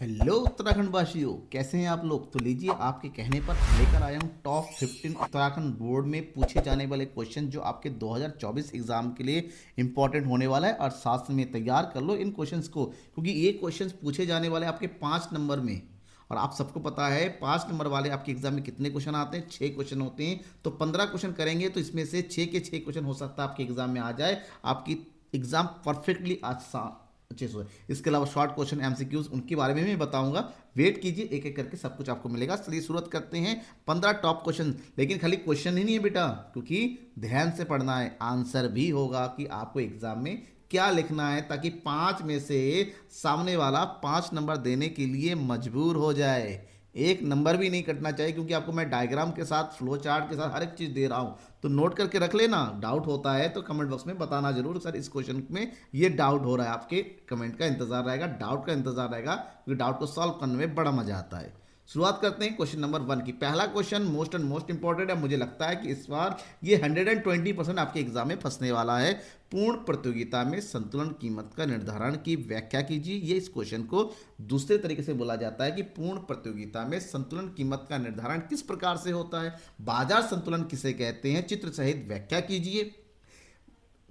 Hello Uttarakhand वासियों, कैसे हैं आप लोग। तो लीजिए, आपके कहने पर लेकर आया हूँ टॉप 15 उत्तराखंड बोर्ड में पूछे जाने वाले क्वेश्चन जो आपके 2024 एग्जाम के लिए इंपॉर्टेंट होने वाला है। और साथ में तैयार कर लो इन क्वेश्चंस को, क्योंकि ये क्वेश्चंस पूछे जाने वाले आपके 5 नंबर में। और आप सबको पता है 5 नंबर वाले आपके एग्जाम में कितने क्वेश्चन आते हैं, 6 क्वेश्चन होते हैं। तो 15 क्वेश्चन करेंगे तो इसमें से 6 के 6 क्वेश्चन हो सकता है आपके एग्जाम में आ जाए। आपकी एग्जाम परफेक्टली आसान अच्छे से। इसके अलावा शॉर्ट क्वेश्चन एमसीक्यूज उनके बारे में भी मैं बताऊंगा। वेट कीजिए, एक एक करके सब कुछ आपको मिलेगा। चलिए शुरुआत करते हैं 15 टॉप क्वेश्चन। लेकिन खाली क्वेश्चन ही नहीं है बेटा, क्योंकि ध्यान से पढ़ना है, आंसर भी होगा कि आपको एग्जाम में क्या लिखना है, ताकि 5 में से सामने वाला 5 नंबर देने के लिए मजबूर हो जाए। एक नंबर भी नहीं कटना चाहिए, क्योंकि आपको मैं डायग्राम के साथ, फ्लो चार्ट के साथ हर एक चीज़ दे रहा हूँ। तो नोट करके रख लेना। डाउट होता है तो कमेंट बॉक्स में बताना जरूर, सर इस क्वेश्चन में ये डाउट हो रहा है। आपके कमेंट का इंतजार रहेगा, डाउट का इंतजार रहेगा, क्योंकि डाउट को सॉल्व करने में बड़ा मजा आता है। शुरुआत करते हैं क्वेश्चन नंबर 1 की। पहला question most and most important है। मुझे लगता है कि इस बार ये 120% आपके एग्जाम में फंसने वाला है। पूर्ण प्रतियोगिता में संतुलन कीमत का निर्धारण की व्याख्या कीजिए। ये इस क्वेश्चन को दूसरे तरीके से बोला जाता है कि पूर्ण प्रतियोगिता में संतुलन कीमत का निर्धारण किस प्रकार से होता है, बाजार संतुलन किसे कहते हैं, चित्र सहित व्याख्या कीजिए।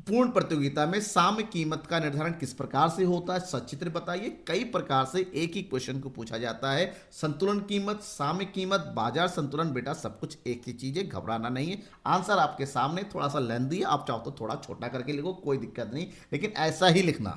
पूर्ण प्रतियोगिता में साम्य कीमत का निर्धारण किस प्रकार से होता है, सचित्र बताइए। कई प्रकार से एक ही क्वेश्चन को पूछा जाता है। संतुलन कीमत, साम्य कीमत, बाजार संतुलन, बेटा सब कुछ एक ही चीज है, घबराना नहीं है। आंसर आपके सामने, थोड़ा सा लेंदी है, आप चाहो तो थोड़ा छोटा करके लिखो, कोई दिक्कत नहीं, लेकिन ऐसा ही लिखना।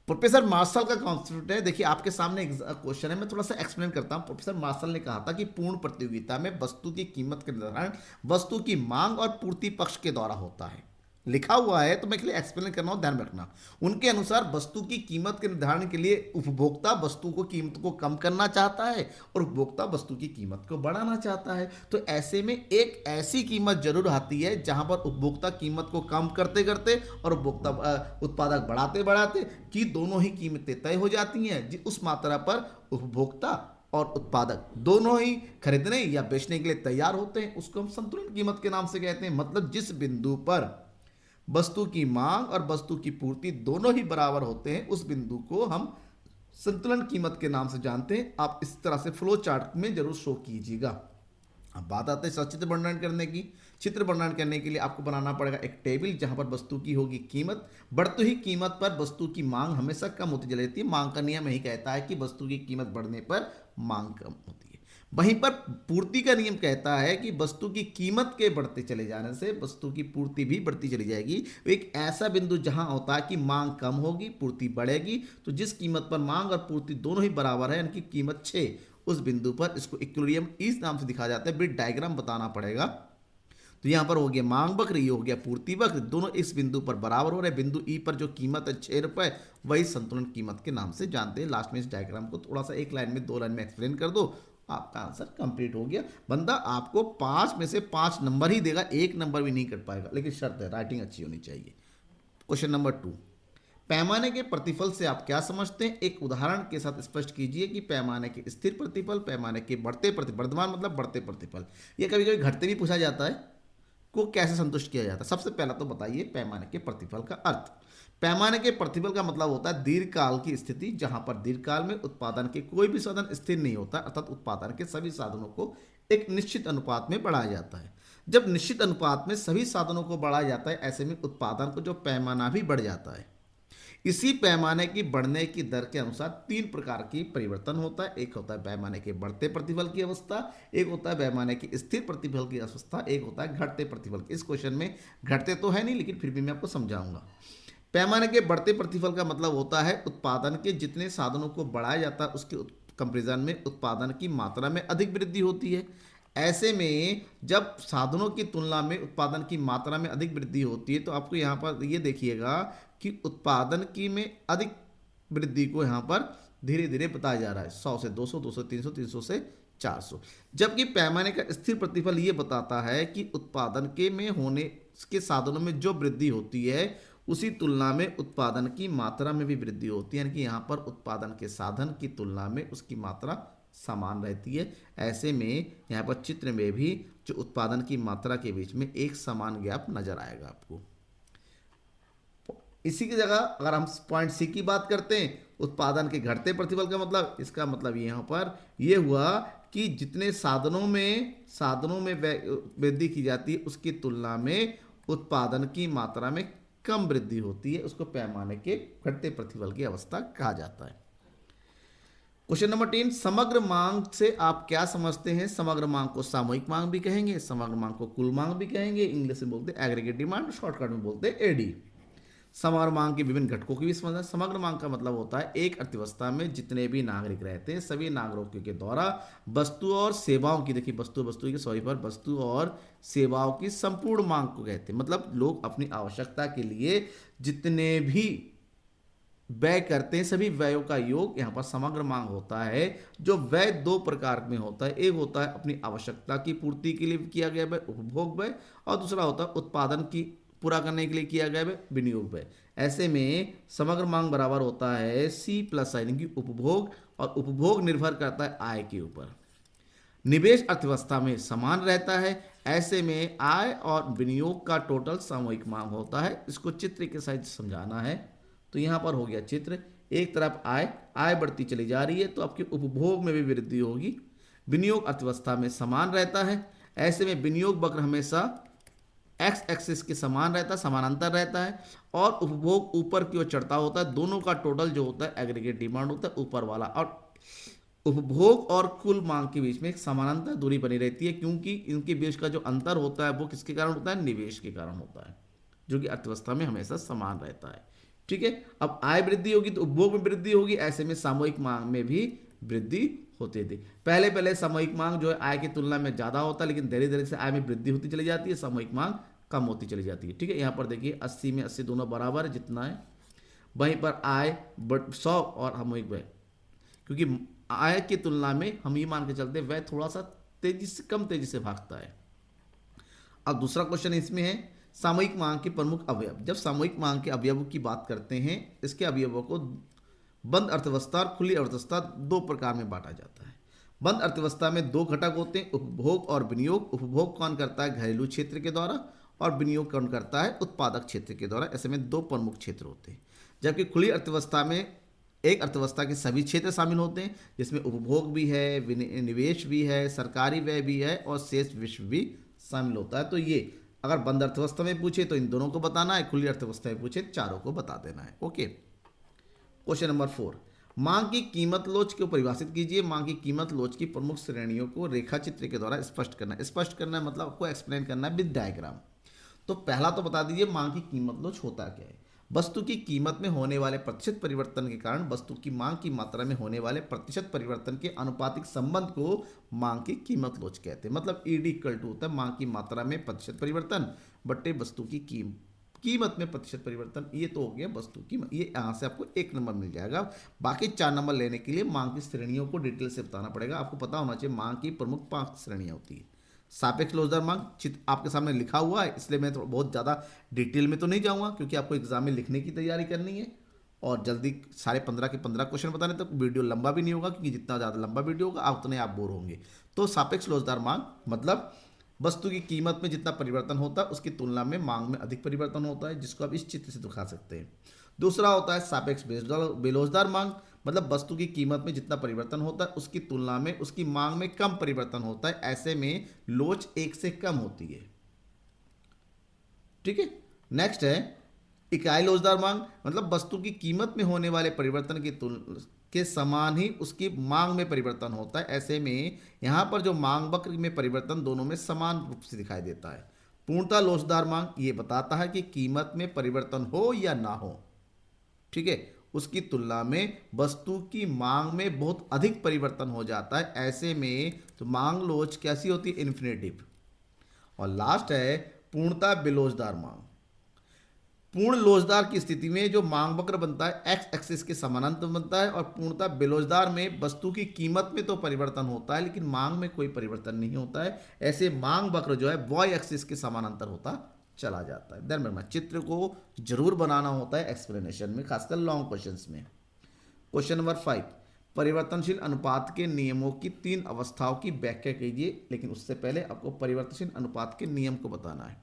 प्रोफेसर मार्शल का कॉन्सेप्ट है। देखिए आपके सामने क्वेश्चन है, मैं थोड़ा सा एक्सप्लेन करता हूं। प्रोफेसर मार्शल ने कहा था कि पूर्ण प्रतियोगिता में वस्तु की कीमत का निर्धारण वस्तु की मांग और पूर्ति पक्ष के द्वारा होता है। लिखा हुआ है तो मैं इसलिए एक्सप्लेन कर रहा हूं, ध्यान रखना। उनके अनुसार वस्तु की कीमत के निर्धारण के लिए उपभोक्ता वस्तु को कीमत को कम करना चाहता है और उपभोक्ता वस्तु की कीमत को बढ़ाना चाहता है। तो ऐसे में एक ऐसी कीमत जरूर आती है जहां पर उपभोक्ता कीमत को कम करते करते और उपभोक्ता उत्पादक बढ़ाते बढ़ाते की दोनों ही कीमतें तय हो जाती हैं। उस मात्रा पर उपभोक्ता और उत्पादक दोनों ही खरीदने या बेचने के लिए तैयार होते हैं। उसको हम संतुलन कीमत के नाम से कहते हैं। मतलब जिस बिंदु पर वस्तु की मांग और वस्तु की पूर्ति दोनों ही बराबर होते हैं, उस बिंदु को हम संतुलन कीमत के नाम से जानते हैं। आप इस तरह से फ्लो चार्ट में जरूर शो कीजिएगा। अब बात आते हैं सचित्र वर्णन करने की। चित्र वर्णन करने के लिए आपको बनाना पड़ेगा एक टेबल, जहां पर वस्तु की होगी कीमत। बढ़ती हुई कीमत पर वस्तु की मांग हमेशा कम होती चली जाती है। मांग का नियम यही कहता है कि वस्तु की कीमत बढ़ने पर मांग कम होती है। वहीं पर पूर्ति का नियम कहता है कि वस्तु की कीमत के बढ़ते चले जाने से वस्तु की पूर्ति भी बढ़ती चली जाएगी। एक ऐसा बिंदु जहां होता है कि मांग कम होगी, पूर्ति बढ़ेगी। तो जिस कीमत पर मांग और पूर्ति दोनों ही बराबर है, यानी कि कीमत 6, उस बिंदु पर इसको इक्विलिब्रियम इस नाम से दिखा जाता है। बिट डायग्राम बताना पड़ेगा। तो यहां पर हो गया मांग वक्र, ये हो गया पूर्ति वक्र, दोनों इस बिंदु पर बराबर हो रहे हैं। बिंदु ई पर जो कीमत है 6 रुपए, वही संतुलन कीमत के नाम से जानते हैं। लास्ट में इस डायग्राम को थोड़ा सा एक लाइन में, 2 लाइन में एक्सप्लेन कर दो, आपका आंसर कंप्लीट हो गया। बंदा आपको 5 में से 5 नंबर ही देगा, एक नंबर भी नहीं कट पाएगा, लेकिन शर्त है राइटिंग अच्छी होनी चाहिए। क्वेश्चन नंबर 2, पैमाने के प्रतिफल से आप क्या समझते हैं, एक उदाहरण के साथ स्पष्ट कीजिए कि पैमाने के स्थिर प्रतिफल, पैमाने के बढ़ते प्रतिफल, वर्धमान मतलब बढ़ते प्रतिफल, ये कभी कभी घटते भी पूछा जाता है, को कैसे संतुष्ट किया जाता है। सबसे पहला तो बताइए पैमाने के प्रतिफल का अर्थ। पैमाने के प्रतिफल का मतलब होता है दीर्घकाल की स्थिति, जहां पर दीर्घकाल में उत्पादन के कोई भी साधन स्थिर नहीं होता, अर्थात उत्पादन के सभी साधनों को एक निश्चित अनुपात में बढ़ाया जाता है। जब निश्चित अनुपात में सभी साधनों को बढ़ाया जाता है, ऐसे में उत्पादन को जो पैमाना भी बढ़ जाता है। इसी पैमाने की बढ़ने की दर के अनुसार 3 प्रकार की परिवर्तन होता है। एक होता है पैमाने के बढ़ते प्रतिफल की अवस्था, एक होता है पैमाने की स्थिर प्रतिफल की अवस्था, एक होता है घटते प्रतिफल की। इस क्वेश्चन में घटते तो है नहीं, लेकिन फिर भी मैं आपको समझाऊंगा। पैमाने के बढ़ते प्रतिफल का मतलब होता है उत्पादन के जितने साधनों को बढ़ाया जाता है, उसके कंपेरिजन में उत्पादन की मात्रा में अधिक वृद्धि होती है। ऐसे में जब साधनों की तुलना में उत्पादन की मात्रा में अधिक वृद्धि होती है, तो आपको यहाँ पर ये देखिएगा कि उत्पादन की में अधिक वृद्धि को यहाँ पर धीरे धीरे बताया जा रहा है, 100 से 200, 200 300, 300 से 400। जबकि पैमाने का स्थिर प्रतिफल ये बताता है कि उत्पादन के में होने के साधनों में जो वृद्धि होती है, उसी तुलना में उत्पादन की मात्रा में भी वृद्धि होती है, यानी कि यहाँ पर उत्पादन के साधन की तुलना में उसकी मात्रा समान रहती है। ऐसे में यहाँ पर चित्र में भी जो उत्पादन की मात्रा के बीच में एक समान गैप नजर आएगा आपको। इसी की जगह अगर हम पॉइंट सी की बात करते हैं, उत्पादन के घटते प्रतिफल का मतलब, इसका मतलब यहाँ पर ये हुआ कि जितने साधनों में वृद्धि की जाती है उसकी तुलना में उत्पादन की मात्रा में कम वृद्धि होती है, उसको पैमाने के घटते प्रतिफल की अवस्था कहा जाता है। क्वेश्चन नंबर 3, समग्र मांग से आप क्या समझते हैं? समग्र मांग को सामूहिक मांग भी कहेंगे, समग्र मांग को कुल मांग भी कहेंगे, इंग्लिश में बोलते हैं एग्रीगेट डिमांड, शॉर्टकट में बोलते हैं एडी। समग्र मांग के विभिन्न घटकों की भी समझना। समग्र मांग का मतलब होता है एक अर्थव्यवस्था में जितने भी नागरिक रहते हैं सभी नागरिकों के द्वारा वस्तु और सेवाओं की, देखिए वस्तु और सेवाओं की संपूर्ण मांग को कहते हैं। मतलब लोग अपनी आवश्यकता के लिए जितने भी व्यय करते हैं सभी व्ययों का योग यहाँ पर समग्र मांग होता है। जो व्यय दो प्रकार में होता है, एक होता है अपनी आवश्यकता की पूर्ति के लिए किया गया व्यय, उपभोग व्यय, और दूसरा होता है उत्पादन की पूरा करने के लिए किया गया व्यय, विनियोग व्यय। ऐसे में समग्र मांग बराबर होता है सी प्लस आई, यानी कि उपभोग, और उपभोग निर्भर करता है आय के ऊपर। निवेश अर्थव्यवस्था में समान रहता है, ऐसे में आय और विनियोग का टोटल सामूहिक मांग होता है। इसको चित्र के साथ समझाना है तो यहाँ पर हो गया चित्र, एक तरफ आय बढ़ती चली जा रही है तो आपके उपभोग में भी वृद्धि होगी। विनियोग अर्थव्यवस्था में समान रहता है, ऐसे में विनियोग वक्र हमेशा एक्स एक्सिस के समान रहता है, समानांतर रहता है, और उपभोग ऊपर की ओर चढ़ता होता है। दोनों का टोटल जो होता है एग्रीगेट डिमांड होता है ऊपर वाला, और उपभोग और कुल मांग के बीच में एक समानांतर दूरी बनी रहती है, क्योंकि इनके बीच का जो अंतर होता है वो किसके कारण होता है? निवेश के कारण होता है, जो कि अर्थव्यवस्था में हमेशा समान रहता है। ठीक है, अब आय वृद्धि होगी तो उपभोग में वृद्धि होगी, ऐसे में सामूहिक मांग में भी वृद्धि होती थी। पहले सामूहिक मांग जो है आय की तुलना में ज्यादा होता है, लेकिन धीरे धीरे से आय में वृद्धि होती चली जाती है, सामूहिक मांग कम होती चली जाती है। ठीक है, यहाँ पर देखिए 80 में 80 दोनों बराबर है जितना है, वहीं पर आय 100 और सामूहिक व्यय, क्योंकि आय की तुलना में हम ये मान के चलते हैं व्यय थोड़ा सा कम तेजी से भागता है। अब दूसरा क्वेश्चन इसमें है सामूहिक मांग के प्रमुख अवयव। जब सामूहिक मांग के अवयवों की बात करते हैं, इसके अवयवों को बंद अर्थव्यवस्था और खुली अर्थव्यवस्था दो प्रकार में बांटा जाता है। बंद अर्थव्यवस्था में दो घटक होते हैं, उपभोग और विनियोग। उपभोग कौन करता है? घरेलू क्षेत्र के द्वारा, और विनियोग कौन करता है? उत्पादक क्षेत्र के द्वारा। ऐसे में दो प्रमुख क्षेत्र होते हैं। जबकि खुली अर्थव्यवस्था में एक अर्थव्यवस्था के सभी क्षेत्र शामिल होते हैं, जिसमें उपभोग भी है, निवेश भी है, सरकारी व्यय भी है, और शेष विश्व भी शामिल होता है। तो ये अगर बंद अर्थव्यवस्था में पूछे तो इन दोनों को बताना है, खुली अर्थव्यवस्था में पूछे चारों को बता देना है। ओके, क्वेश्चन नंबर 4, मांग की कीमत लोच को परिभाषित कीजिए। मांग की कीमत लोच की प्रमुख श्रेणियों को रेखा चित्र के द्वारा स्पष्ट करना मतलब आपको एक्सप्लेन करना है विद डायग्राम। तो पहला तो बता दीजिए मांग की कीमत लोच होता क्या है। वस्तु की कीमत में होने वाले प्रतिशत परिवर्तन के कारण वस्तु की मांग की मात्रा में होने वाले प्रतिशत परिवर्तन के अनुपातिक संबंध को मांग की कीमत लोच कहते हैं। मतलब ईडी इक्वल टू होता है मांग की मात्रा में प्रतिशत परिवर्तन बट्टे वस्तु की कीमत में प्रतिशत परिवर्तन। ये तो हो गया वस्तु की, ये यहाँ से आपको 1 नंबर मिल जाएगा। बाकी 4 नंबर लेने के लिए मांग की श्रेणियों को डिटेल से बताना पड़ेगा। आपको पता होना चाहिए मांग की प्रमुख 5 श्रेणियाँ होती है। सापेक्ष लोचदार मांग चित्र आपके सामने लिखा हुआ है, इसलिए मैं बहुत ज़्यादा डिटेल में तो नहीं जाऊँगा, क्योंकि आपको एग्जाम में लिखने की तैयारी करनी है और जल्दी सारे 15 के 15 क्वेश्चन बताने तक वीडियो लंबा भी नहीं होगा, क्योंकि जितना ज़्यादा लंबा वीडियो होगा आप उतने आप बोर होंगे। तो सापेक्ष लोचदार मांग मतलब वस्तु की कीमत में जितना परिवर्तन होता है उसकी तुलना में मांग में अधिक परिवर्तन होता है, जिसको आप इस चित्र से दिखा सकते हैं। दूसरा होता है सापेक्ष बेलोचदार मांग, मतलब वस्तु की कीमत में जितना परिवर्तन होता है उसकी तुलना में उसकी मांग में कम परिवर्तन होता है, ऐसे में लोच 1 से कम होती है। ठीक है, नेक्स्ट है इकाई लोचदार मांग, मतलब वस्तु की कीमत में होने वाले परिवर्तन के समान ही उसकी मांग में परिवर्तन होता है। ऐसे में यहां पर जो मांग वक्र में परिवर्तन दोनों में समान रूप से दिखाई देता है। पूर्णतः लोचदार मांग ये बताता है कि कीमत में परिवर्तन हो या ना हो, ठीक है, उसकी तुलना में वस्तु की मांग में बहुत अधिक परिवर्तन हो जाता है। ऐसे में तो मांग लोच कैसी होती है? इन्फिनेटिव। और लास्ट है पूर्णतः बेलोचदार मांग। पूर्ण लोचदार की स्थिति में जो मांग वक्र बनता है एक्स एक्सिस के समानांतर बनता है, और पूर्णतः बेलोचदार में वस्तु की कीमत में तो परिवर्तन होता है लेकिन मांग में कोई परिवर्तन नहीं होता है। ऐसे मांग वक्र जो है वाई एक्सिस के समानांतर होता चला जाता है। ध्यान रखना, चित्र को जरूर बनाना होता है एक्सप्लेनेशन में, खासकर लॉन्ग क्वेश्चंस में। क्वेश्चन नंबर 5, परिवर्तनशील अनुपात के नियमों की 3 अवस्थाओं की व्याख्या कीजिए। लेकिन उससे पहले आपको परिवर्तनशील अनुपात के नियम को बताना है।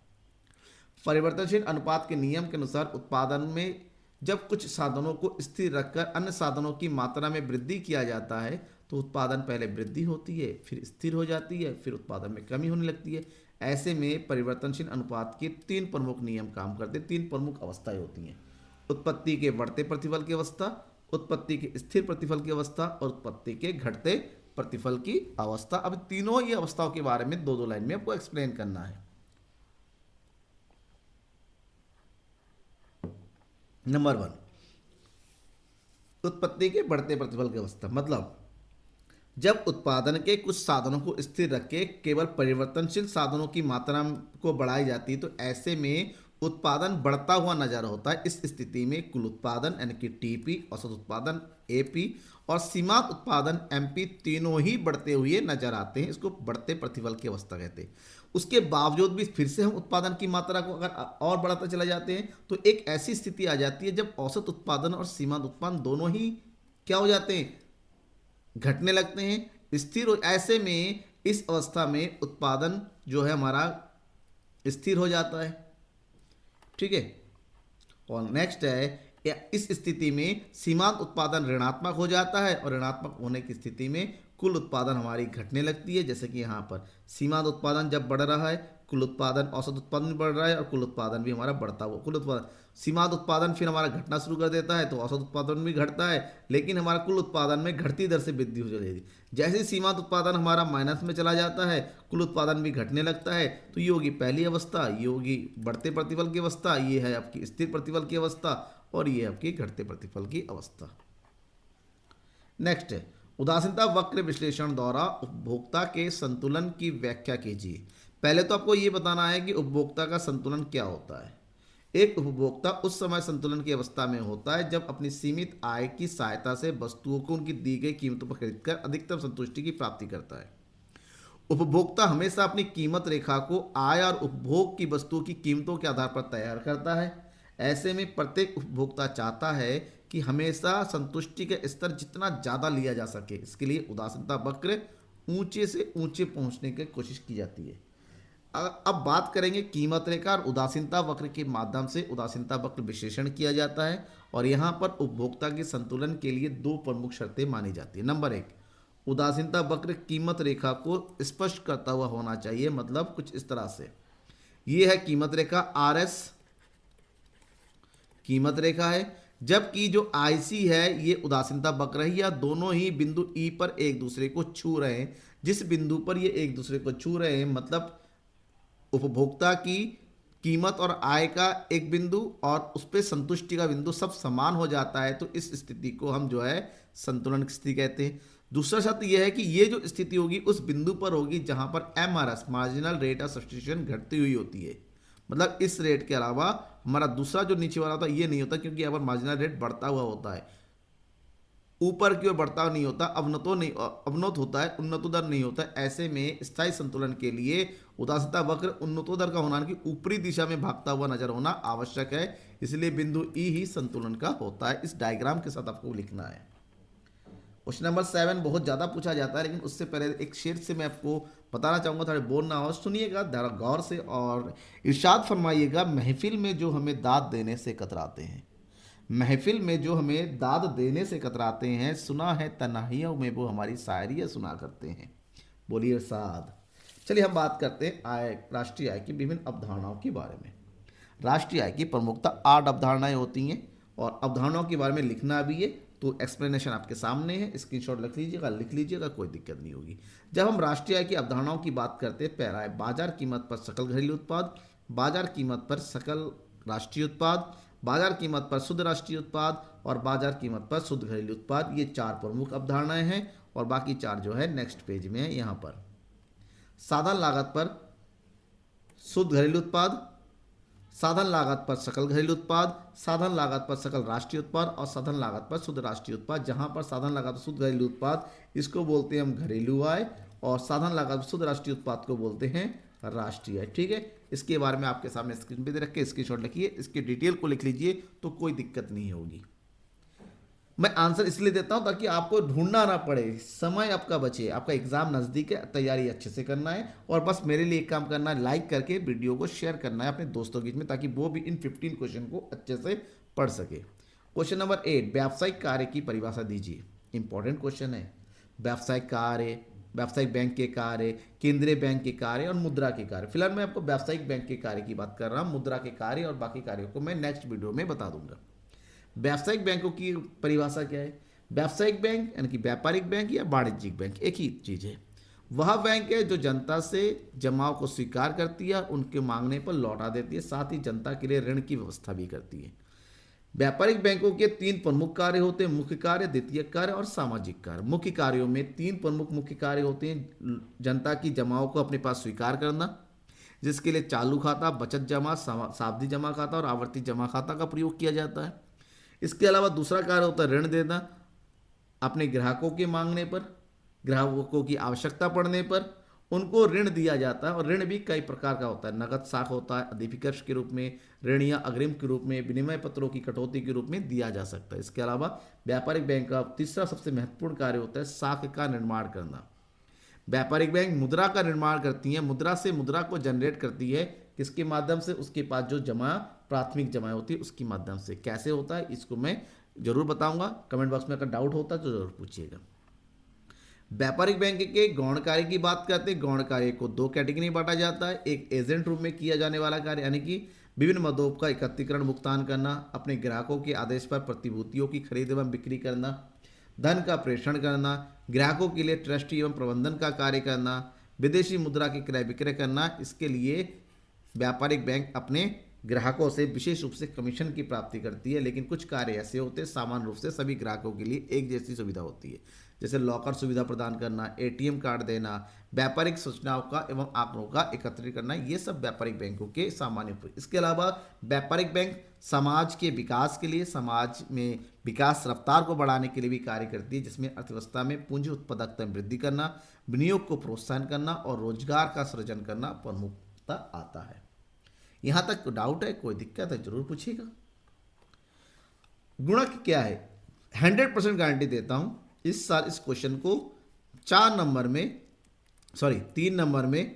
परिवर्तनशील अनुपात के नियम के अनुसार उत्पादन में जब कुछ साधनों को स्थिर रखकर अन्य साधनों की मात्रा में वृद्धि किया जाता है तो उत्पादन पहले वृद्धि होती है, फिर स्थिर हो जाती है, फिर उत्पादन में कमी होने लगती है। ऐसे में परिवर्तनशील अनुपात के तीन प्रमुख नियम काम करते हैं, तीन प्रमुख अवस्थाएं होती हैं। उत्पत्ति के बढ़ते प्रतिफल की अवस्था, उत्पत्ति के स्थिर प्रतिफल की अवस्था और उत्पत्ति के घटते प्रतिफल की अवस्था। अब तीनों ही अवस्थाओं के बारे में दो दो लाइन में आपको एक्सप्लेन करना है। नंबर 1, उत्पत्ति के बढ़ते प्रतिफल की अवस्था, मतलब जब उत्पादन के कुछ साधनों को स्थिर रख के केवल परिवर्तनशील साधनों की मात्रा को बढ़ाई जाती है तो ऐसे में उत्पादन बढ़ता हुआ नजर होता है। इस स्थिति में कुल उत्पादन यानी कि टीपी, औसत उत्पादन एपी और सीमांत उत्पादन एमपी तीनों ही बढ़ते हुए नजर आते हैं। इसको बढ़ते प्रतिफल की अवस्था कहते हैं। उसके बावजूद भी फिर से हम उत्पादन की मात्रा को अगर और बढ़ाते चले जाते हैं तो एक ऐसी स्थिति आ जाती है जब औसत उत्पादन और सीमांत उत्पादन दोनों ही क्या हो जाते हैं, घटने लगते हैं, स्थिर हो। ऐसे में इस अवस्था में उत्पादन जो है हमारा स्थिर हो जाता है, ठीक है। और नेक्स्ट है, इस स्थिति में सीमांत उत्पादन ऋणात्मक हो जाता है और ऋणात्मक होने की स्थिति में कुल उत्पादन हमारी घटने लगती है। जैसे कि यहाँ पर सीमांत उत्पादन जब बढ़ रहा है, कुल उत्पादन, औसत उत्पादन भी बढ़ रहा है और कुल उत्पादन भी हमारा बढ़ता हुआ, कुल उत्पादन, सीमांत उत्पादन फिर हमारा घटना शुरू कर देता है तो औसत उत्पादन भी घटता है, लेकिन हमारा कुल उत्पादन में घटती दर से वृद्धि हो जाएगी। जैसे सीमांत उत्पादन हमारा माइनस में चला जाता है, कुल उत्पादन भी घटने लगता है। तो ये होगी पहली अवस्था, ये होगी बढ़ते प्रतिफल की अवस्था, ये है आपकी स्थिर प्रतिफल की अवस्था और ये आपकी घटते प्रतिफल की अवस्था। नेक्स्ट है, उदासीनता वक्र विश्लेषण द्वारा उपभोक्ता के संतुलन की व्याख्या कीजिए। पहले तो आपको ये बताना है कि उपभोक्ता का संतुलन क्या होता है। एक उपभोक्ता उस समय संतुलन की अवस्था में होता है जब अपनी सीमित आय की सहायता से वस्तुओं को उनकी दी गई कीमतों पर खरीदकर अधिकतम संतुष्टि की प्राप्ति करता है। उपभोक्ता हमेशा अपनी कीमत रेखा को आय और उपभोग की वस्तुओं की कीमतों के आधार पर तैयार करता है। ऐसे में प्रत्येक उपभोक्ता चाहता है कि हमेशा संतुष्टि का स्तर जितना ज़्यादा लिया जा सके। इसके लिए उदासीनता वक्र ऊंचे से ऊंचे पहुंचने की कोशिश की जाती है। अब बात करेंगे कीमत रेखा और उदासीनता वक्र के माध्यम से उदासीनता वक्र विश्लेषण किया जाता है और यहाँ पर उपभोक्ता के संतुलन के लिए दो प्रमुख शर्तें मानी जाती है। नंबर 1, उदासीनता वक्र कीमत रेखा को स्पष्ट करता हुआ होना चाहिए, मतलब कुछ इस तरह से, ये है कीमत रेखा, आर एस कीमत रेखा है, जबकि जो आईसी है ये उदासीनता वक्र है। या दोनों ही बिंदु ई पर एक दूसरे को छू रहे हैं। जिस बिंदु पर ये एक दूसरे को छू रहे हैं मतलब उपभोक्ता की कीमत और आय का एक बिंदु और उस पर संतुष्टि का बिंदु सब समान हो जाता है तो इस स्थिति को हम जो है संतुलन की स्थिति कहते हैं। दूसरा शर्त यह है कि ये जो स्थिति होगी उस बिंदु पर होगी जहां पर MRS marginal rate of substitution घटती हुई होती है। मतलब इस रेट के अलावा हमारा दूसरा जो नीचे वाला होता है ये नहीं होता, क्योंकि यहाँ पर मार्जिनल रेट बढ़ता हुआ होता है, ऊपर की ओर बढ़ता नहीं होता, अवनत होता है, उन्नतोदर नहीं होता। ऐसे में स्थायी संतुलन के लिए उदासीनता वक्र उन्नतोदर का होना कि ऊपरी दिशा में भागता हुआ नजर होना आवश्यक है। इसलिए बिंदु ई ही संतुलन का होता है। इस डायग्राम के साथ आपको लिखना है। क्वेश्चन नंबर 7 बहुत ज़्यादा पूछा जाता है, लेकिन उससे पहले एक शेर से मैं आपको बताना चाहूँगा, थोड़े बोर ना हो, सुनिएगा गौर से और इरशाद फरमाइएगा। महफिल में जो हमें दाद देने से कतराते हैं, महफिल में जो हमें दाद देने से कतराते हैं, सुना है तन्हाइयों में वो हमारी शायरियाँ सुना करते हैं। बोलिए इरशाद। चलिए हम बात करते हैं आय, राष्ट्रीय आय की विभिन्न अवधारणाओं के बारे में। राष्ट्रीय आय की प्रमुखता 8 अवधारणाएं होती हैं और अवधारणाओं के बारे में लिखना भी है तो एक्सप्लेनेशन आपके सामने है, स्क्रीनशॉट लिख लीजिएगा, कोई दिक्कत नहीं होगी। जब हम राष्ट्रीय आय की अवधारणाओं की बात करते हैं, पहला है बाजार कीमत पर सकल घरेलू उत्पाद, बाजार कीमत पर सकल राष्ट्रीय उत्पाद, बाजार कीमत पर शुद्ध राष्ट्रीय उत्पाद और बाजार कीमत पर शुद्ध घरेलू उत्पाद। ये 4 प्रमुख अवधारणाएं हैं और बाकी 4 जो है नेक्स्ट पेज में है। यहाँ पर साधन लागत पर शुद्ध घरेलू उत्पाद, साधन लागत पर सकल घरेलू उत्पाद, साधन लागत पर सकल राष्ट्रीय उत्पाद और साधन लागत पर शुद्ध राष्ट्रीय उत्पाद। जहां पर साधन लागत पर शुद्ध घरेलू उत्पाद इसको बोलते हैं हम घरेलू आय और साधन लागत पर शुद्ध राष्ट्रीय उत्पाद को बोलते हैं राष्ट्रीय आय। ठीक है, इसके बारे में आपके सामने स्क्रीन पे दे रख के स्क्रीनशॉट लिखिए, इसकी डिटेल को लिख लीजिए तो कोई दिक्कत नहीं होगी। मैं आंसर इसलिए देता हूं ताकि आपको ढूंढना ना पड़े, समय आपका बचे, आपका एग्जाम नज़दीक है, तैयारी अच्छे से करना है और बस मेरे लिए एक काम करना है, लाइक करके वीडियो को शेयर करना है अपने दोस्तों के बीच में ताकि वो भी इन 15 क्वेश्चन को अच्छे से पढ़ सके। क्वेश्चन नंबर 8, व्यावसायिक कार्य की परिभाषा दीजिए। इंपॉर्टेंट क्वेश्चन है। व्यावसायिक कार्य, व्यावसायिक बैंक के कार्य, केंद्रीय बैंक के कार्य और मुद्रा के कार्य। फिलहाल मैं आपको व्यावसायिक बैंक के कार्य की बात कर रहा हूँ, मुद्रा के कार्य और बाकी कार्यों को मैं नेक्स्ट वीडियो में बता दूंगा। व्यावसायिक बैंकों की परिभाषा क्या है? व्यावसायिक बैंक यानी कि व्यापारिक बैंक या वाणिज्यिक बैंक एक ही चीज है। वह बैंक है जो जनता से जमाव को स्वीकार करती है और उनके मांगने पर लौटा देती है, साथ ही जनता के लिए ऋण की व्यवस्था भी करती है। व्यापारिक बैंकों के 3 प्रमुख कार्य होते हैं, मुख्य कार्य, द्वितीयक कार्य और सामाजिक कार्य। मुख्य कार्यों में 3 प्रमुख मुख्य कार्य होते हैं। जनता की जमाओं को अपने पास स्वीकार करना, जिसके लिए चालू खाता, बचत जमा, सावधि जमा खाता और आवर्ती जमा खाता का प्रयोग किया जाता है। इसके अलावा दूसरा कार्य होता है ऋण देना, अपने ग्राहकों के मांगने पर, ग्राहकों की आवश्यकता पड़ने पर उनको ऋण दिया जाता है। और ऋण भी कई प्रकार का होता है, नगद साख होता है, अधिविकर्ष के रूप में, ऋण या अग्रिम के रूप में, विनिमय पत्रों की कटौती के रूप में दिया जा सकता है। इसके अलावा व्यापारिक बैंक का तीसरा सबसे महत्वपूर्ण कार्य होता है साख का निर्माण करना। व्यापारिक बैंक मुद्रा का निर्माण करती है, मुद्रा से मुद्रा को जनरेट करती है। किसके माध्यम से? उसके पास जो जमा, प्राथमिक जमा होती है उसके माध्यम से। कैसे होता है इसको मैं जरूर बताऊंगा, कमेंट बॉक्स में अगर डाउट होता है तो जरूर पूछिएगा। व्यापारिक बैंक के गौण कार्य की बात करते हैं। गौण कार्य को 2 कैटेगरी में बांटा जाता है। एक एजेंट रूप में किया जाने वाला कार्य, यानी कि विभिन्न मदों का एकत्रीकरण, भुगतान करना, अपने ग्राहकों के आदेश पर प्रतिभूतियों की खरीद एवं बिक्री करना, धन का प्रेषण करना, ग्राहकों के लिए ट्रस्टी एवं प्रबंधन का कार्य करना, विदेशी मुद्रा के क्रय विक्रय करना। इसके लिए व्यापारिक बैंक अपने ग्राहकों से विशेष रूप से कमीशन की प्राप्ति करती है। लेकिन कुछ कार्य ऐसे होते हैं सामान्य रूप से सभी ग्राहकों के लिए एक जैसी सुविधा होती है, जैसे लॉकर सुविधा प्रदान करना, एटीएम कार्ड देना, व्यापारिक सूचनाओं का एवं आंकड़ों का एकत्रित करना, ये सब व्यापारिक बैंकों के सामान्य उपयोग। इसके अलावा व्यापारिक बैंक समाज के विकास के लिए, समाज में विकास रफ्तार को बढ़ाने के लिए भी कार्य करती है, जिसमें अर्थव्यवस्था में पूंजी उत्पादकता में वृद्धि करना, विनियोग को प्रोत्साहन करना और रोजगार का सृजन करना प्रमुखता आता है। यहां तक डाउट है, कोई दिक्कत है जरूर पूछिएगा। गुणक क्या है? 100% गारंटी देता हूं इस साल इस क्वेश्चन को 3 नंबर में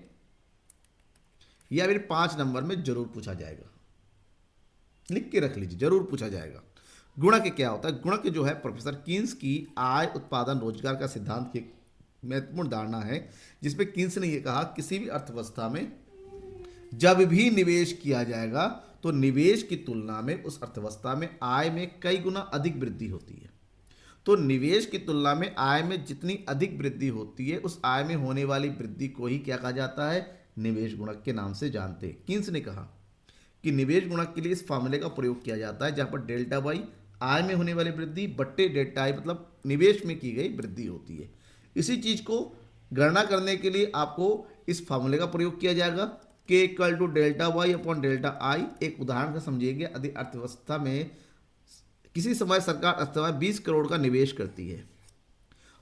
या फिर 5 नंबर में जरूर पूछा जाएगा। लिख के रख लीजिए, जरूर पूछा जाएगा। गुणक क्या होता है? गुणक जो है प्रोफेसर कीन्स की आय, उत्पादन, रोजगार का सिद्धांत की महत्वपूर्ण धारणा है, जिसपे कीन्स ने यह कहा किसी भी अर्थव्यवस्था में जब भी निवेश किया जाएगा तो निवेश की तुलना में उस अर्थव्यवस्था में आय में कई गुना अधिक वृद्धि होती है। तो निवेश की तुलना में आय में जितनी अधिक वृद्धि होती है, उस आय में होने वाली वृद्धि को ही क्या कहा जाता है? निवेश गुणक के नाम से जानते हैं। कीन्स ने कहा कि निवेश गुणक के लिए इस फॉर्मूले का प्रयोग किया जाता है, जहां पर डेल्टा वाई आय में होने वाली वृद्धि बट्टे डेल्टा आई मतलब निवेश में की गई वृद्धि होती है। इसी चीज को गणना करने के लिए आपको इस फॉर्मूले का प्रयोग किया जाएगा, के equal to delta Y upon delta I. एक उदाहरण का समझिएगा, यदि अर्थव्यवस्था में किसी समय सरकार अर्थव्यवस्था में 20 करोड़ का निवेश करती है,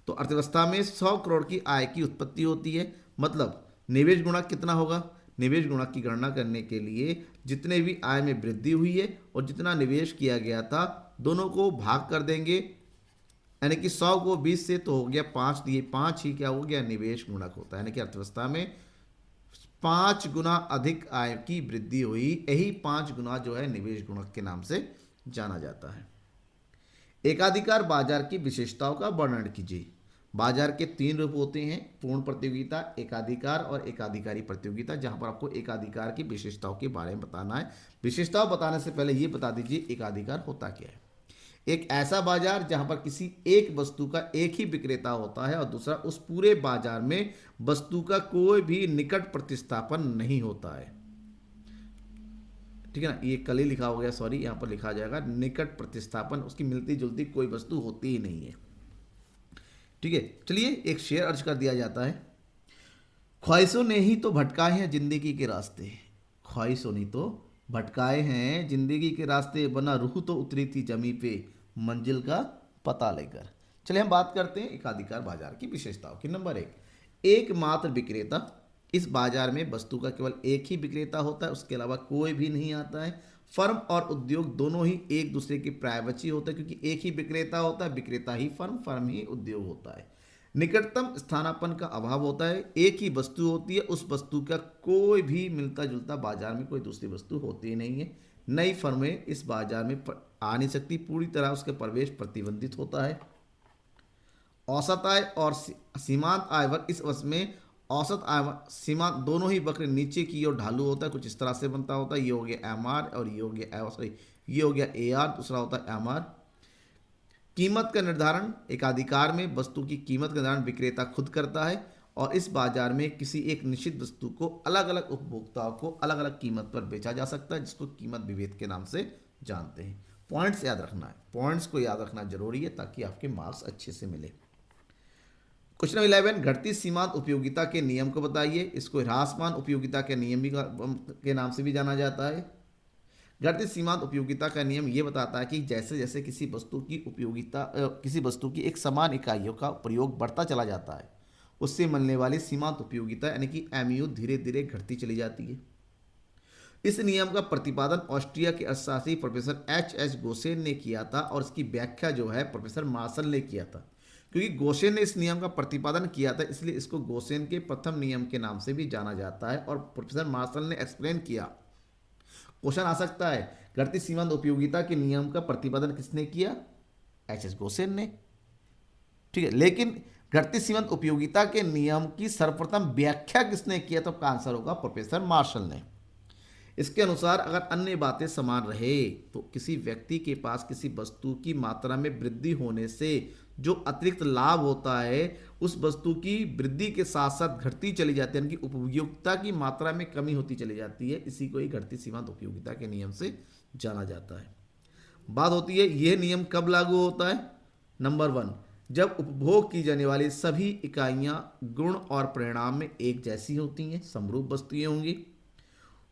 तो अर्थव्यवस्था में 100 करोड़ की आय की उत्पत्ति होती है। मतलब निवेश गुणक कितना होगा? निवेश गुणक की गणना करने के लिए जितने भी आय में वृद्धि हुई है और जितना निवेश किया गया था, दोनों को भाग कर देंगे, यानी कि 100 को 20 से तो हो गया 5 दिए, 5 ही क्या हो गया? निवेश गुणक होता है। यानी कि अर्थव्यवस्था में 5 गुना अधिक आय की वृद्धि हुई, यही 5 गुना जो है निवेश गुणक के नाम से जाना जाता है। एकाधिकार बाजार की विशेषताओं का वर्णन कीजिए। बाजार के 3 रूप होते हैं, पूर्ण प्रतियोगिता, एकाधिकार और एकाधिकारी प्रतियोगिता, जहां पर आपको एकाधिकार की विशेषताओं के बारे में बताना है। विशेषताओं बताने से पहले ये बता दीजिए एकाधिकार होता क्या है। एक ऐसा बाजार जहां पर किसी एक वस्तु का एक ही विक्रेता होता है और दूसरा उस पूरे बाजार में वस्तु का कोई भी निकट प्रतिस्थापन नहीं होता है। ठीक है ना, ये कल ही लिखा हो गया, सॉरी, यहां पर लिखा जाएगा निकट प्रतिस्थापन, उसकी मिलती जुलती कोई वस्तु होती ही नहीं है। ठीक है, चलिए एक शेर अर्ज कर दिया जाता है। ख्वाहिशों ने ही तो भटकाए हैं जिंदगी के रास्ते, ख्वाहिशों ने तो भटकाए हैं जिंदगी के रास्ते, बना रूह तो उतरी थी जमी पे मंजिल का पता लेकर। चलिए हम बात करते हैं एकाधिकार बाजार की विशेषताओं की। नंबर 1, एकमात्र विक्रेता। इस बाजार में वस्तु का केवल एक ही विक्रेता होता है, उसके अलावा कोई भी नहीं आता है। फर्म और उद्योग दोनों ही एक दूसरे के पर्यायवाची होते हैं, क्योंकि एक ही विक्रेता होता है, विक्रेता ही फर्म, फर्म ही उद्योग होता है। निकटतम स्थानापन्न का अभाव होता है, एक ही वस्तु होती है, उस वस्तु का कोई भी मिलता जुलता बाजार में कोई दूसरी वस्तु होती ही नहीं है। नई फर्में इस बाजार में आ नहीं सकती, पूरी तरह उसका प्रवेश प्रतिबंधित होता है। औसत आय और सीमांत आय वक्र, इस वर्ष में औसत आय सीमांत दोनों ही वक्र नीचे की ओर ढालू होता है, कुछ इस तरह से बनता होता है। ये हो गया एम आर और ये हो गया सॉरी ये हो गया ए आर, दूसरा होता है एम आर। कीमत का निर्धारण, एकाधिकार में वस्तु की कीमत का निर्धारण विक्रेता खुद करता है और इस बाजार में किसी एक निश्चित वस्तु को अलग अलग उपभोक्ताओं को अलग अलग कीमत पर बेचा जा सकता है, जिसको कीमत विभेद के नाम से जानते हैं। पॉइंट्स याद रखना है, पॉइंट्स को याद रखना जरूरी है ताकि आपके मार्क्स अच्छे से मिले। क्वेश्चन नंबर 11, घटती सीमांत उपयोगिता के नियम को बताइए। इसको ह्रासमान उपयोगिता के नियम भी के नाम से भी जाना जाता है। घटती सीमांत उपयोगिता का नियम ये बताता है कि जैसे जैसे किसी वस्तु की उपयोगिता किसी वस्तु की एक समान इकाइयों का प्रयोग बढ़ता चला जाता है, उससे मिलने वाली सीमांत उपयोगिता यानी कि एमयू धीरे धीरे घटती चली जाती है। इस नियम का प्रतिपादन ऑस्ट्रिया के अर्थशास्त्री प्रोफेसर एच गोसेन ने किया था और इसकी व्याख्या जो है प्रोफेसर मार्शल ने किया था। क्योंकि गोसेन ने इस नियम का प्रतिपादन किया था, इसलिए इसको गोसेन के प्रथम नियम के नाम से भी जाना जाता है और प्रोफेसर मार्शल ने एक्सप्लेन किया। क्वेश्चन आ सकता है, घटती सीमांत उपयोगिता के नियम का प्रतिपादन किसने किया? एच गोसेन ने। ठीक है, लेकिन घटती सीमांत उपयोगिता के नियम की सर्वप्रथम व्याख्या किसने किया? तो आंसर होगा प्रोफेसर मार्शल ने। इसके अनुसार अगर अन्य बातें समान रहे तो किसी व्यक्ति के पास किसी वस्तु की मात्रा में वृद्धि होने से जो अतिरिक्त लाभ होता है उस वस्तु की वृद्धि के साथ साथ घटती चली जाती है, यानी कि उपयोगिता की मात्रा में कमी होती चली जाती है। इसी को ही घटती सीमांत उपयोगिता के नियम से जाना जाता है। बात होती है यह नियम कब लागू होता है? नंबर 1, जब उपभोग की जाने वाली सभी इकाइयां गुण और परिणाम में एक जैसी होती हैं, समरूप वस्तुएं होंगी।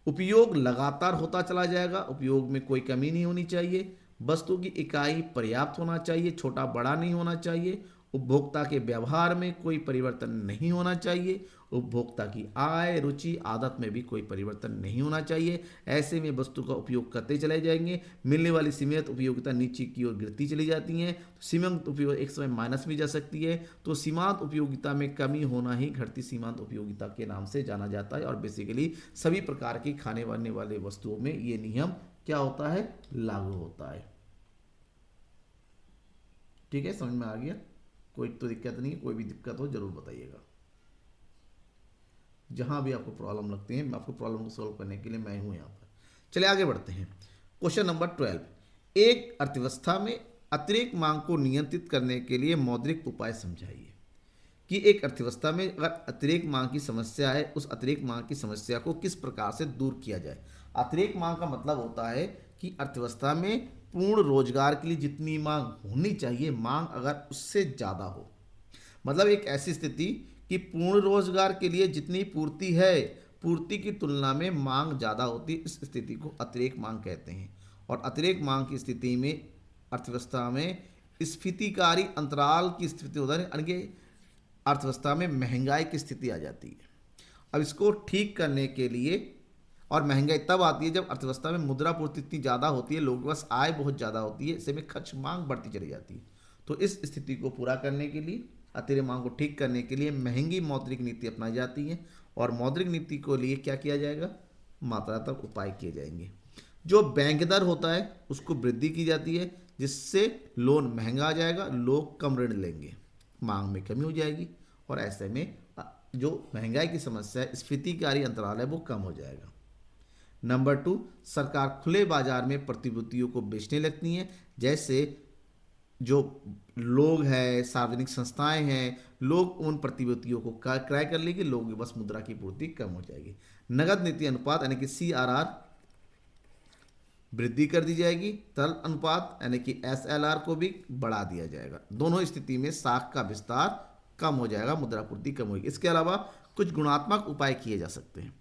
उपयोग लगातार होता चला जाएगा, उपयोग में कोई कमी नहीं होनी चाहिए। वस्तु की इकाई पर्याप्त होना चाहिए, छोटा बड़ा नहीं होना चाहिए। उपभोक्ता के व्यवहार में कोई परिवर्तन नहीं होना चाहिए। उपभोक्ता की आय, रुचि, आदत में भी कोई परिवर्तन नहीं होना चाहिए। ऐसे में वस्तु का उपयोग करते चले जाएंगे। मिलने वाली सीमित उपयोगिता नीचे की ओर गिरती चली जाती हैं। तो सीमांत उपयोग एक समय माइनस भी जा सकती है। तो सीमांत उपयोगिता में कमी होना ही घटती सीमांत उपयोगिता के नाम से जाना जाता है। और बेसिकली सभी प्रकार की खाने वाने वाले वस्तुओं में ये नियम क्या होता है? लागू होता है। ठीक है, समझ में आ गया? कोई तो दिक्कत नहीं है, कोई भी दिक्कत हो जरूर बताइएगा। जहां भी आपको प्रॉब्लम लगती है मैं आपको प्रॉब्लम को सॉल्व करने के लिए मैं हूं यहां पर। चलिए आगे बढ़ते हैं। क्वेश्चन नंबर 12, एक अर्थव्यवस्था में अतिरिक्त मांग को नियंत्रित करने के लिए मौद्रिक उपाय समझाइए। कि एक अर्थव्यवस्था में अगर अतिरिक्त मांग की समस्या है, उस अतिरिक्त मांग की समस्या को किस प्रकार से दूर किया जाए। अतिरिक्त मांग का मतलब होता है कि अर्थव्यवस्था में पूर्ण रोजगार के लिए जितनी मांग होनी चाहिए, मांग अगर उससे ज़्यादा हो, मतलब एक ऐसी स्थिति कि पूर्ण रोजगार के लिए जितनी पूर्ति है, पूर्ति की तुलना में मांग ज़्यादा होती है, इस स्थिति को अतिरिक्त मांग कहते हैं। और अतिरिक्त मांग की स्थिति में अर्थव्यवस्था में स्फीतिकारी अंतराल की स्थिति होता है, यानी अर्थव्यवस्था में महंगाई की स्थिति आ जाती है। अब इसको ठीक करने के लिए, और महंगाई तब आती है जब अर्थव्यवस्था में मुद्रा पूर्ति इतनी ज़्यादा होती है, लोगों के पास आय बहुत ज़्यादा होती है, इससे में खर्च मांग बढ़ती चली जाती है। तो इस स्थिति को पूरा करने के लिए, अतिरिक्त मांग को ठीक करने के लिए महंगी मौद्रिक नीति अपनाई जाती है। और मौद्रिक नीति को लिए क्या किया जाएगा? मात्रात्मक उपाय किए जाएंगे। जो बैंक दर होता है उसको वृद्धि की जाती है, जिससे लोन महंगा आ जाएगा, लोग कम ऋण लेंगे, मांग में कमी हो जाएगी और ऐसे में जो महंगाई की समस्या है, स्फीतिकारी अंतराल है, वो कम हो जाएगा। नंबर 2, सरकार खुले बाजार में प्रतिभूतियों को बेचने लगती हैं। जैसे जो लोग हैं, सार्वजनिक संस्थाएं हैं, लोग उन प्रतिभूतियों को क्रय कर लेंगे, लोगों के बस मुद्रा की पूर्ति कम हो जाएगी। नगद नीति अनुपात यानी कि CRR वृद्धि कर दी जाएगी। तरल अनुपात यानी कि SLR को भी बढ़ा दिया जाएगा। दोनों स्थिति में साख का विस्तार कम हो जाएगा, मुद्रा पूर्ति कम होगी। इसके अलावा कुछ गुणात्मक उपाय किए जा सकते हैं,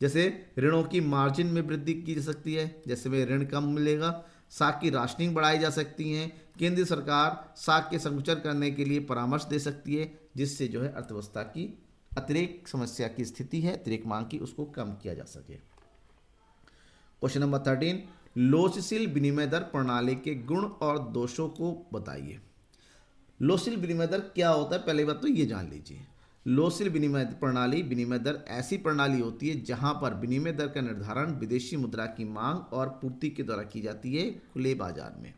जैसे ऋणों की मार्जिन में वृद्धि की जा सकती है, जैसे में ऋण कम मिलेगा। साख की राशनिंग बढ़ाई जा सकती है। केंद्रीय सरकार साख के संकुचन करने के लिए परामर्श दे सकती है, जिससे जो है अर्थव्यवस्था की अतिरिक्त समस्या की स्थिति है, अतिरिक्त मांग की, उसको कम किया जा सके। क्वेश्चन नंबर 13, लोचशील विनिमय दर प्रणाली के गुण और दोषों को बताइए। लोचशील विनिमय दर क्या होता है, पहले बात तो ये जान लीजिए। लोशील विनिमय प्रणाली, विनिमय दर ऐसी प्रणाली होती है जहां पर विनिमय दर का निर्धारण विदेशी मुद्रा की मांग और पूर्ति के द्वारा की जाती है खुले बाजार में।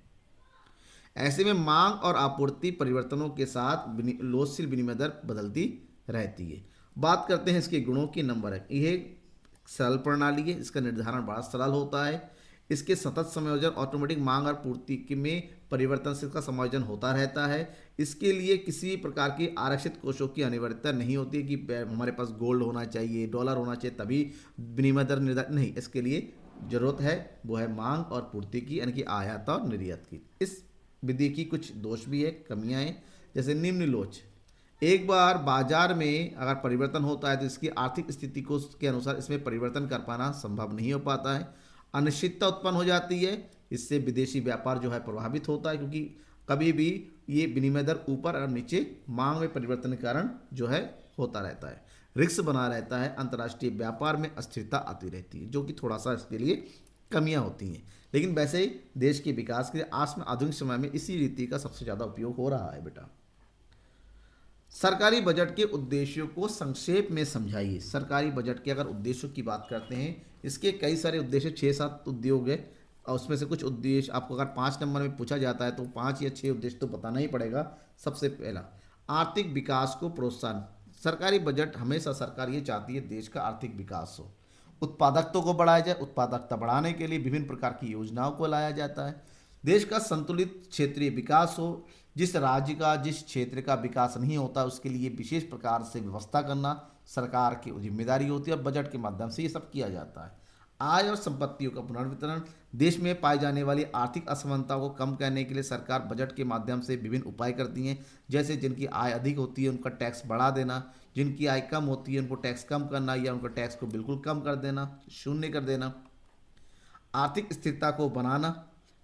ऐसे में मांग और आपूर्ति परिवर्तनों के साथ लोशील विनिमय दर बदलती रहती है। बात करते हैं इसके गुणों की। नंबर है, यह सरल प्रणाली है, इसका निर्धारण बड़ा सरल होता है। इसके सतत समायोजन, ऑटोमेटिक मांग और पूर्ति में परिवर्तन से इसका समायोजन होता रहता है। इसके लिए किसी प्रकार की आरक्षित कोषों की अनिवार्यता नहीं होती है कि हमारे पास गोल्ड होना चाहिए, डॉलर होना चाहिए तभी विनिमय दर निर्धारित, नहीं, इसके लिए जरूरत है वो है मांग और पूर्ति की, यानी कि आयात और निर्यात की। इस विधि की कुछ दोष भी है, कमियां हैं, जैसे निम्न लोच। एक बार बाजार में अगर परिवर्तन होता है तो इसकी आर्थिक स्थिति को के अनुसार इसमें परिवर्तन कर पाना संभव नहीं हो पाता है। अनिश्चितता उत्पन्न हो जाती है, इससे विदेशी व्यापार जो है प्रभावित होता है, क्योंकि कभी भी ये विनिमय दर ऊपर और नीचे मांग में परिवर्तन के कारण जो है होता रहता है। रिस्क बना रहता है, अंतर्राष्ट्रीय व्यापार में अस्थिरता आती रहती है, जो कि थोड़ा सा इसके लिए कमियां होती हैं। लेकिन वैसे ही देश के विकास के लिए आज में आधुनिक समय में इसी रीति का सबसे ज़्यादा उपयोग हो रहा है। बेटा, सरकारी बजट के उद्देश्यों को संक्षेप में समझाइए। सरकारी बजट के अगर उद्देश्यों की बात करते हैं, इसके कई सारे उद्देश्य, 6-7 उद्योग है, और उसमें से कुछ उद्देश्य आपको अगर 5 नंबर में पूछा जाता है तो 5 या 6 उद्देश्य तो बताना ही पड़ेगा। सबसे पहला, आर्थिक विकास को प्रोत्साहन। सरकारी बजट हमेशा सरकार ये चाहती है देश का आर्थिक विकास हो, उत्पादकता को बढ़ाया जाए। उत्पादकता बढ़ाने के लिए विभिन्न प्रकार की योजनाओं को लाया जाता है। देश का संतुलित क्षेत्रीय विकास हो, जिस राज्य का, जिस क्षेत्र का विकास नहीं होता उसके लिए विशेष प्रकार से व्यवस्था करना सरकार की जिम्मेदारी होती है, और बजट के माध्यम से ये सब किया जाता है। आय और संपत्तियों का पुनर्वितरण। देश में पाई जाने वाली आर्थिक असमानताओं को कम करने के लिए सरकार बजट के माध्यम से विभिन्न उपाय करती हैं, जैसे जिनकी आय अधिक होती है उनका टैक्स बढ़ा देना, जिनकी आय कम होती है उनको टैक्स कम करना, या उनका टैक्स को बिल्कुल कम कर देना, शून्य कर देना। आर्थिक स्थिरता को बनाना,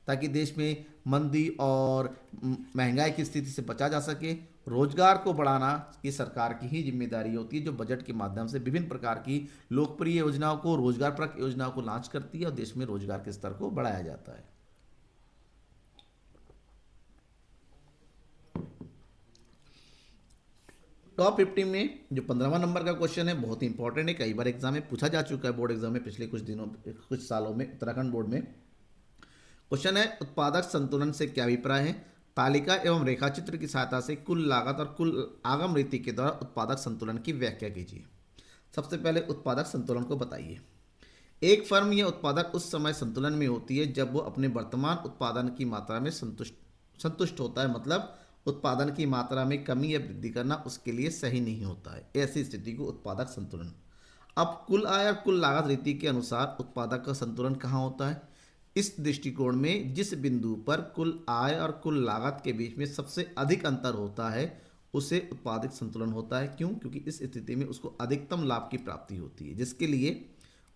ताकि देश में मंदी और महंगाई की स्थिति से बचा जा सके। रोजगार को बढ़ाना ये सरकार की ही जिम्मेदारी होती है, जो बजट के माध्यम से विभिन्न प्रकार की लोकप्रिय योजनाओं को, रोजगारपरक योजनाओं को लॉन्च करती है और देश में रोजगार के स्तर को बढ़ाया जाता है। टॉप 50 में जो 15वां नंबर का क्वेश्चन है बहुत ही इंपॉर्टेंट है, कई बार एग्जाम में पूछा जा चुका है, बोर्ड एग्जाम में पिछले कुछ सालों में उत्तराखंड बोर्ड में। क्वेश्चन है, उत्पादक संतुलन से क्या अभिप्राय है। तालिका एवं रेखाचित्र की सहायता से कुल लागत और कुल आगम रीति के द्वारा उत्पादक संतुलन की व्याख्या कीजिए। सबसे पहले उत्पादक संतुलन को बताइए। एक फर्म या उत्पादक उस समय संतुलन में होती है जब वो अपने वर्तमान उत्पादन की मात्रा में संतुष्ट होता है, मतलब उत्पादन की मात्रा में कमी या वृद्धि करना उसके लिए सही नहीं होता है। ऐसी स्थिति को उत्पादक संतुलन। अब कुल आय और कुल लागत रीति के अनुसार उत्पादक का संतुलन कहाँ होता है। इस दृष्टिकोण में जिस बिंदु पर कुल आय और कुल लागत के बीच में सबसे अधिक अंतर होता है उसे उत्पादक संतुलन होता है। क्यों? क्योंकि इस स्थिति में उसको अधिकतम लाभ की प्राप्ति होती है, जिसके लिए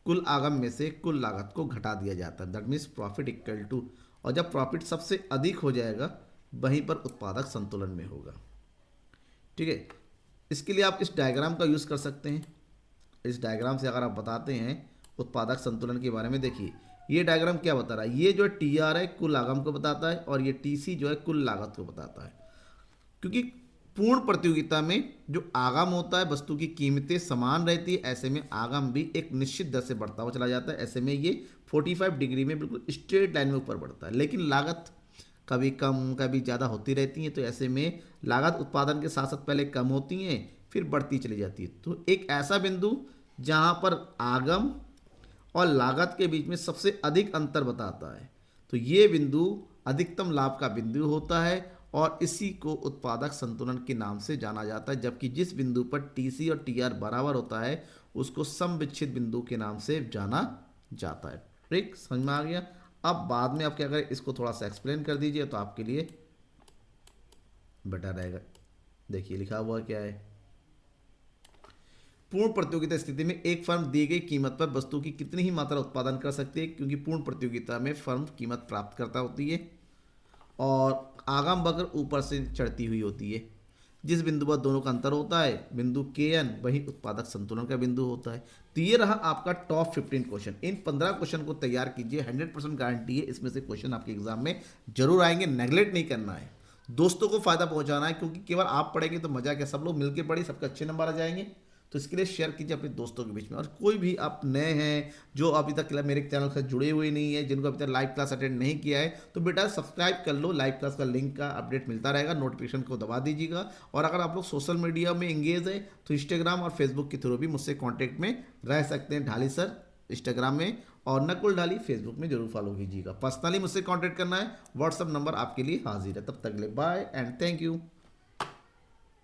कुल आगम में से कुल लागत को घटा दिया जाता है। That means profit equal to, और जब प्रॉफिट सबसे अधिक हो जाएगा वहीं पर उत्पादक संतुलन में होगा। ठीक है, इसके लिए आप इस डायग्राम का यूज़ कर सकते हैं। इस डायग्राम से अगर आप बताते हैं उत्पादक संतुलन के बारे में, देखिए ये डायग्राम क्या बता रहा है। ये जो टी आर है कुल आगम को बताता है, और ये टी सी जो है कुल लागत को बताता है। क्योंकि पूर्ण प्रतियोगिता में जो आगम होता है वस्तु की कीमतें समान रहती है, ऐसे में आगम भी एक निश्चित दर से बढ़ता हुआ चला जाता है। ऐसे में ये 45 डिग्री में बिल्कुल स्ट्रेट लाइन में ऊपर बढ़ता है, लेकिन लागत कभी कम कभी ज़्यादा होती रहती हैं। तो ऐसे में लागत उत्पादन के साथ साथ पहले कम होती हैं फिर बढ़ती चली जाती है। तो एक ऐसा बिंदु जहाँ पर आगम और लागत के बीच में सबसे अधिक अंतर बताता है, तो ये बिंदु अधिकतम लाभ का बिंदु होता है, और इसी को उत्पादक संतुलन के नाम से जाना जाता है। जबकि जिस बिंदु पर टीसी और टीआर बराबर होता है उसको समविच्छेद बिंदु के नाम से जाना जाता है। ठीक, समझ में आ गया। अब बाद में आप क्या करें, इसको थोड़ा सा एक्सप्लेन कर दीजिए तो आपके लिए बेटर रहेगा। देखिए लिखा हुआ क्या है। पूर्ण प्रतियोगिता स्थिति में एक फर्म दी गई कीमत पर वस्तु की कितनी ही मात्रा उत्पादन कर सकती है, क्योंकि पूर्ण प्रतियोगिता में फर्म कीमत प्राप्त करता होती है और आगम वक्र ऊपर से चढ़ती हुई होती है। जिस बिंदु पर दोनों का अंतर होता है बिंदु के एन, वही उत्पादक संतुलन का बिंदु होता है। तो ये रहा आपका टॉप 15 क्वेश्चन। इन 15 क्वेश्चन को तैयार कीजिए, 100% गारंटी है इसमें से क्वेश्चन आपके एग्जाम में जरूर आएंगे, नेगलेक्ट नहीं करना है। दोस्तों को फायदा पहुंचाना है, क्योंकि केवल आप पढ़ेंगे तो मजा क्या, सब लोग मिलके पढ़े, सबके अच्छे नंबर आ जाएंगे। तो इसके लिए शेयर कीजिए अपने दोस्तों के बीच में। और कोई भी आप नए हैं जो अभी तक मेरे चैनल से जुड़े हुए नहीं है, जिनको अभी तक लाइव क्लास अटेंड नहीं किया है, तो बेटा सब्सक्राइब कर लो। लाइव क्लास का लिंक का अपडेट मिलता रहेगा, नोटिफिकेशन को दबा दीजिएगा। और अगर आप लोग सोशल मीडिया में एंगेज है तो इंस्टाग्राम और फेसबुक के थ्रू भी मुझसे कॉन्टैक्ट में रह सकते हैं। ढाली सर इंस्टाग्राम में और नकुल ढाली फेसबुक में जरूर फॉलो कीजिएगा। पर्सनली मुझसे कॉन्टैक्ट करना है, व्हाट्सअप नंबर आपके लिए हाजिर है। तब तक के लिए बाय एंड थैंक यू।